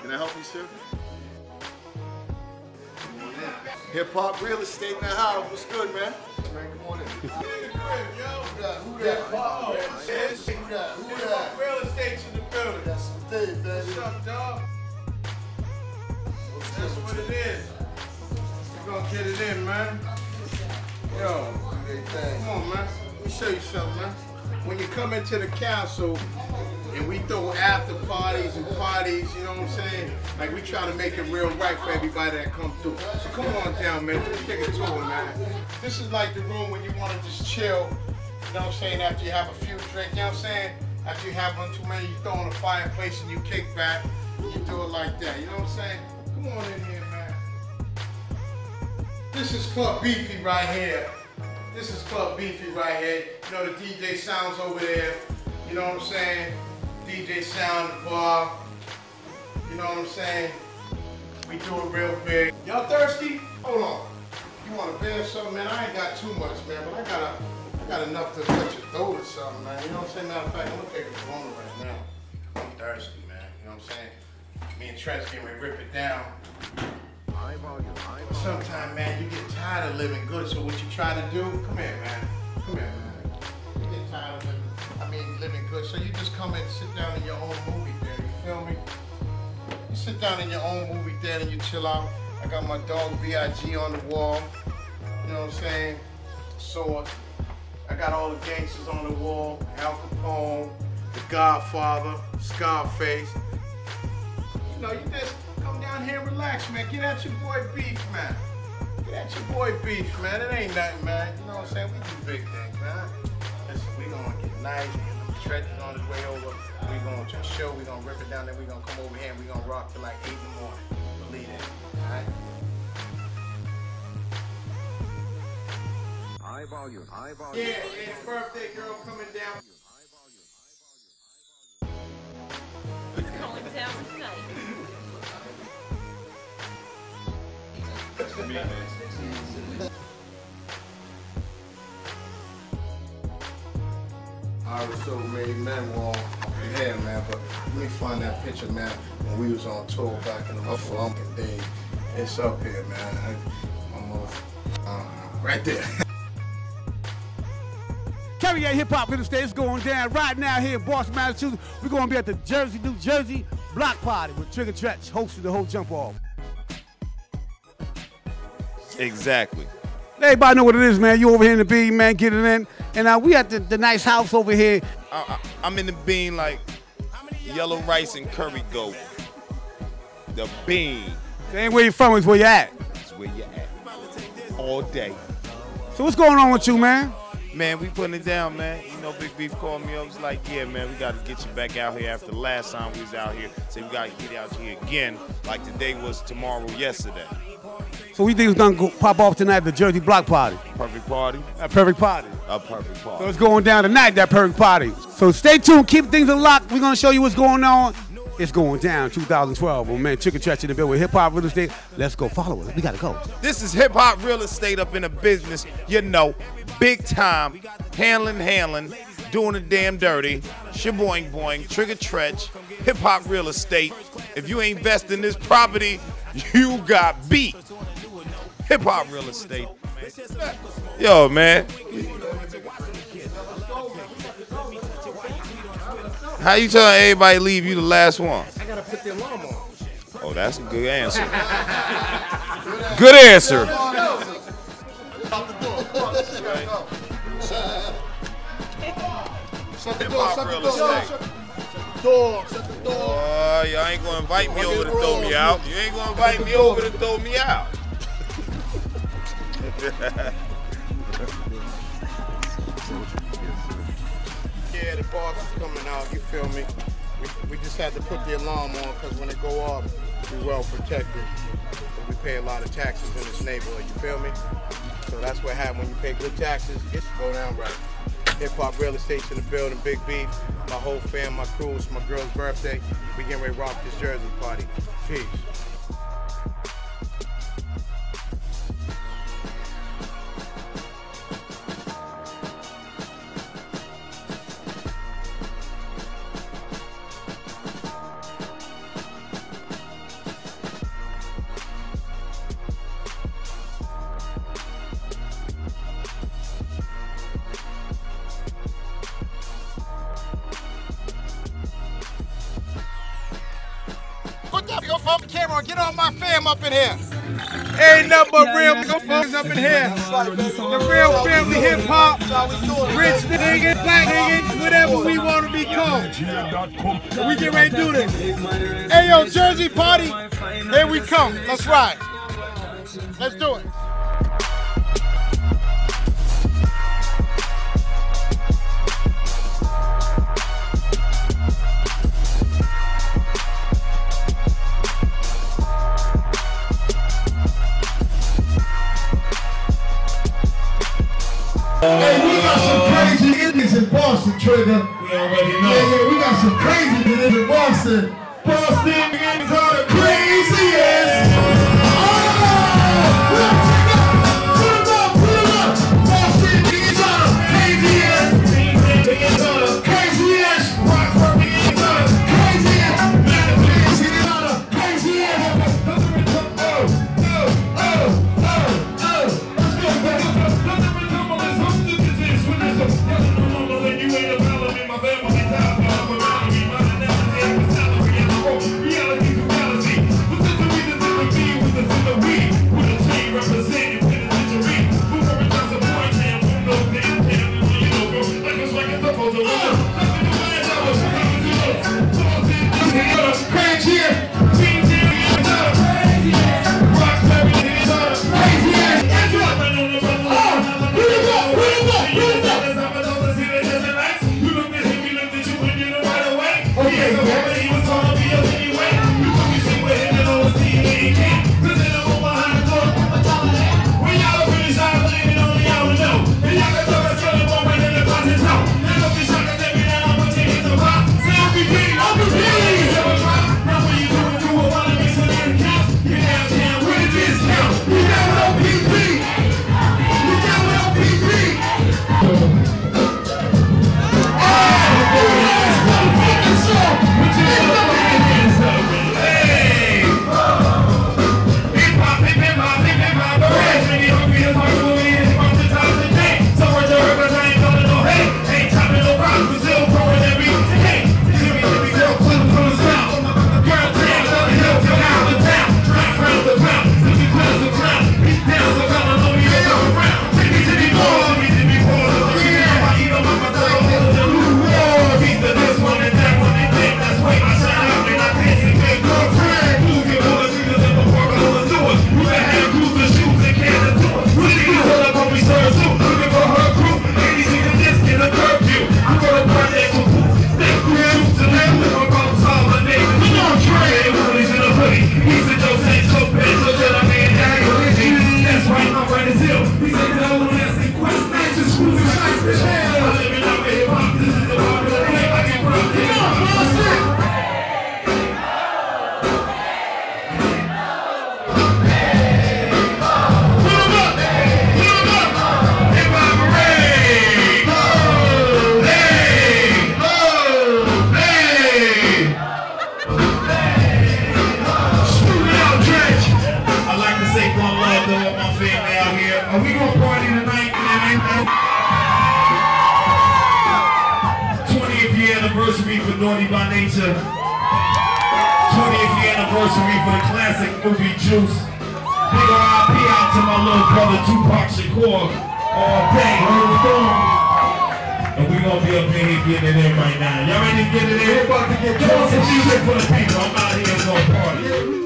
Can I help you, sir? Hip Hop Real Estate in the house. What's good, man? Man, come on in. Who that? Who that? Who that? Real estate's in the building. That's the thing, baby. What's up, dog? That's what it is. We're gonna get it in, man. Yo, come on, man. Let me show you something, man. When you come into the council and we throw after parties and parties, you know what I'm saying? Like we try to make it real right for everybody that comes through. So come on down, man. Let's take a tour, man. This is like the room when you want to just chill, you know what I'm saying, after you have a few drinks, you know what I'm saying? After you have one too many, you throw on a fireplace and you kick back. You do it like that, you know what I'm saying? Come on in here, man. This is Club Beefy right here. This is Club Beefy right here. You know the DJ sounds over there. You know what I'm saying? DJ sound, bar. You know what I'm saying? We do it real big. Y'all thirsty? Hold on. You want a beer or something, man? I ain't got too much, man, but I got enough to touch your throat or something, man. You know what I'm saying? Matter of fact, I'm gonna take a Corona right now. I'm thirsty, man. You know what I'm saying? Me and Trent's getting ready to rip it down. Sometimes, man, you get tired of living good, so what you try to do, come here, man. Come here, man. You get tired of living good, so you just come and sit down in your own movie theater, you feel me? You sit down in your own movie theater and you chill out. I got my dog B.I.G. on the wall, you know what I'm saying? Sword. I got all the gangsters on the wall, Al Capone, The Godfather, Scarface. You know, you just come down here and relax, man. Get at your boy Beef, man. Get at your boy Beef, man. It ain't nothing, man. You know what I'm saying? We do big things, man. Listen, we gonna get nice, get them stretches on his way over. We gonna just chill, we gonna rip it down, then we gonna come over here and we gonna rock till like 8 in the morning. Believe it, alright? High volume. Yeah, birthday girl coming down. He's going down tonight. Me, man. I was so many men were on here, man, but let me find that picture, man, when we was on tour back in the motherfucking day. It's up here, man. Right there. Kerry at Hip Hop Real Estate is going down right now here in Boston, Massachusetts. We're going to be at the Jersey, New Jersey block party with Trigger Treach hosting the whole jump off. Exactly. Everybody know what it is, man. You over here in the Bean, man, get it in. And we at the nice house over here. I'm in the Bean like yellow rice and curry goat. The Bean. It ain't where you from, it's where you at. It's where you at. All day. So what's going on with you, man? Man, we putting it down, man. You know, Big Beef called me up. He was like, yeah, man, we got to get you back out here after the last time we was out here. So we got to get out here again, like today was tomorrow, yesterday. So we think it's going to pop off tonight at the Jersey block party? Perfect party. A perfect party. A perfect party. So it's going down tonight, that perfect party. So stay tuned, keep things unlocked. We're going to show you what's going on. It's going down 2012. Oh, man, Trigger Treach in the bill with Hip Hop Real Estate. Let's go, follow us. We got to go. This is Hip Hop Real Estate up in the business, you know, big time, handling, doing the damn dirty, shaboing boing, Trigger Treach, Hip Hop Real Estate. If you ain't invest in this property, you got beat. Hip Hop Real Estate. Yo, man. How you telling everybody leave you the last one? I gotta put the alarm on. Oh, that's a good answer. Good answer. Shut the door, shut the door. Shut the door. Y'all ain't gonna invite me over to throw me out. You ain't gonna invite me over to throw me out. Yeah, the boss is coming out, you feel me? We just had to put the alarm on because when it go off, we're well protected. We pay a lot of taxes in this neighborhood, you feel me? So that's what happens when you pay good taxes, it go down right. Hip Hop Real Estate's in the building, Big Beef, my whole fam, my crew, it's my girl's birthday. We getting ready to rock this Jersey party. Peace. Go phone the camera. Get all my fam up in here. Ain't nothing but real folks up in here. The real family hip hop, rich niggas, black niggas, whatever we want to be called. We get ready to do this. Hey yo, Jersey party, here we come. Let's ride. Let's do it. Hey, we got some crazy niggas in Boston, Trigger. We already know. Yeah, we got some crazy niggas in Boston. Boston niggas are the craziest. Oh, put it up. Boston niggas are the craziest. Niggas are the craziest. Roxburgh niggas are the craziest. Manipulation niggas are the craziest. Are we gonna party tonight? 20th year anniversary for Naughty by Nature. 20th year anniversary for the classic movie Juice. Big R.I.P. out to my little brother Tupac Shakur all day. And we gonna be up in here getting it in right now. Y'all ready to get it in? We're about to get some music for the people. I'm out here gonna party.